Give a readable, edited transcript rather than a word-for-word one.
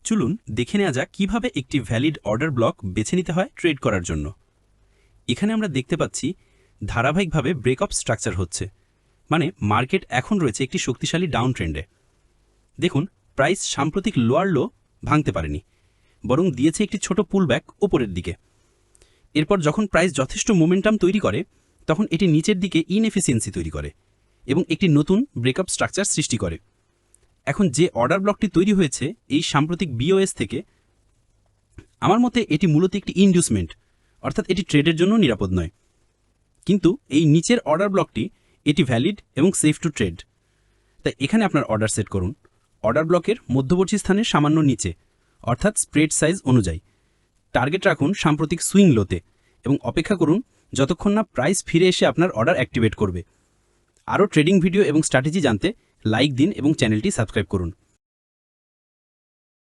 চলুন দেখে নেওয়া যাক কিভাবে একটি ভ্যালিড অর্ডার ব্লক বেছে নিতে হয় ট্রেড করার জন্য। এখানে আমরা দেখতে পাচ্ছি ধারাবাহিকভাবে ব্রেকআপ স্ট্রাকচার হচ্ছে, মানে মার্কেট এখন রয়েছে একটি শক্তিশালী ডাউন ট্রেন্ডে। দেখুন, প্রাইস সাম্প্রতিক লোয়ার লো ভাঙতে পারেনি, বরং দিয়েছে একটি ছোট পুলব্যাক ওপরের দিকে। এরপর যখন প্রাইস যথেষ্ট মোমেন্টাম তৈরি করে, তখন এটি নিচের দিকে ইনএফিসিয়েন্সি তৈরি করে এবং একটি নতুন ব্রেকআপ স্ট্রাকচার সৃষ্টি করে। এখন যে অর্ডার ব্লকটি তৈরি হয়েছে এই সাম্প্রতিক বিওএস থেকে, আমার মতে এটি মূলত একটি ইনডিউসমেন্ট, অর্থাৎ এটি ট্রেডের জন্য নিরাপদ নয়। কিন্তু এই নিচের অর্ডার ব্লকটি এটি ভ্যালিড এবং সেফ টু ট্রেড। তাই এখানে আপনার অর্ডার সেট করুন অর্ডার ব্লকের মধ্যবর্তী স্থানের সামান্য নিচে, অর্থাৎ স্প্রেড সাইজ অনুযায়ী। টার্গেট রাখুন সাম্প্রতিক সুইং লোতে এবং অপেক্ষা করুন যতক্ষণ না প্রাইস ফিরে এসে আপনার অর্ডার অ্যাক্টিভেট করবে। আরও ট্রেডিং ভিডিও এবং স্ট্র্যাটেজি জানতে লাইক দিন এবং চ্যানেলটি সাবস্ক্রাইব করুন।